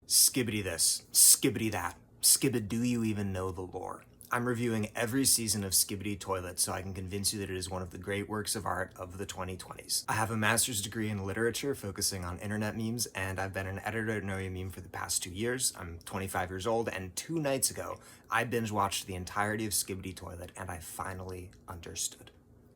Skibidi this, skibidi that, skibidi do you even know the lore? I'm reviewing every season of Skibidi Toilet so I can convince you that it is one of the great works of art of the 2020s. I have a master's degree in literature focusing on internet memes, and I've been an editor at Know Your Meme for the past 2 years. I'm 25 years old, and 2 nights ago, I binge watched the entirety of Skibidi Toilet, and I finally understood.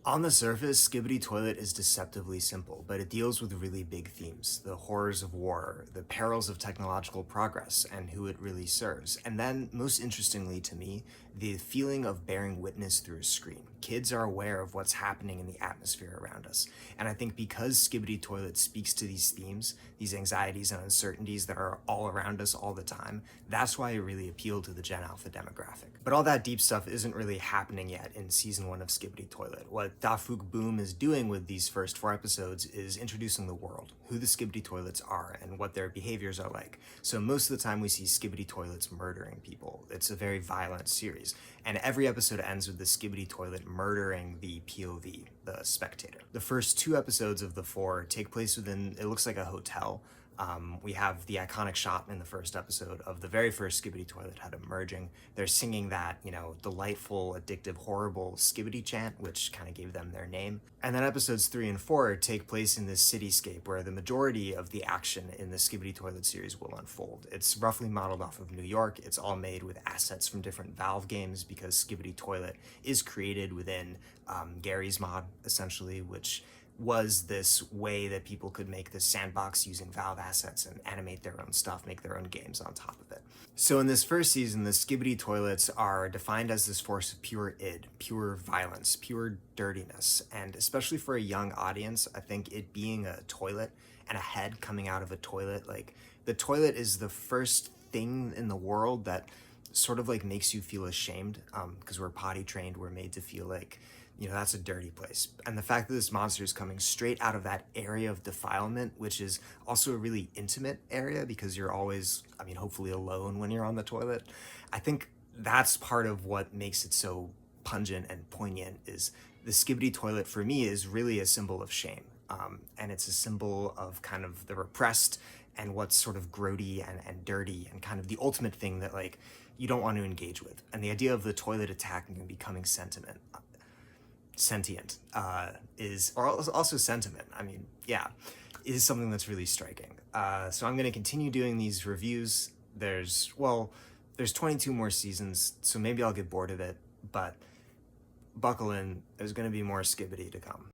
On the surface, Skibidi Toilet is deceptively simple, but it deals with really big themes: the horrors of war, the perils of technological progress, and who it really serves. And then, most interestingly to me, the feeling of bearing witness through a screen. Kids are aware of what's happening in the atmosphere around us. And I think because Skibidi Toilet speaks to these themes, these anxieties and uncertainties that are all around us all the time, that's why it really appealed to the Gen Alpha demographic. But all that deep stuff isn't really happening yet in season 1 of Skibidi Toilet. What Da Fook Boom is doing with these first 4 episodes is introducing the world, who the Skibidi Toilets are, and what their behaviors are like. So most of the time we see Skibidi Toilets murdering people. It's a very violent series, and every episode ends with the Skibidi Toilet murdering the POV, the spectator. The first 2 episodes of the 4 take place within, it looks like a hotel. We have the iconic shot in the first episode of the very first Skibidi Toilet head emerging. They're singing that, delightful, addictive, horrible Skibidi chant, which kind of gave them their name. And then episodes 3 and 4 take place in this cityscape where the majority of the action in the Skibidi Toilet series will unfold. It's roughly modeled off of New York. It's all made with assets from different Valve games because Skibidi Toilet is created within Gary's mod, essentially, which was this way that people could make this sandbox using Valve assets and animate their own stuff, make their own games on top of it. So in this first season, the Skibidi Toilets are defined as this force of pure id, pure violence, pure dirtiness. And especially for a young audience, I think it being a toilet and a head coming out of a toilet, like the toilet is the first thing in the world that sort of like makes you feel ashamed, because we're potty trained, we're made to feel like, that's a dirty place. And the fact that this monster is coming straight out of that area of defilement, which is also a really intimate area because you're always, hopefully alone when you're on the toilet. I think that's part of what makes it so pungent and poignant. Is the Skibidi Toilet for me is really a symbol of shame. And it's a symbol of kind of the repressed and what's sort of grody and dirty and kind of the ultimate thing that like you don't want to engage with. And the idea of the toilet attacking and becoming sentient is, or also sentiment, is something that's really striking. So I'm going to continue doing these reviews. There's 22 more seasons, so maybe I'll get bored of it, but buckle in, there's going to be more Skibidi to come.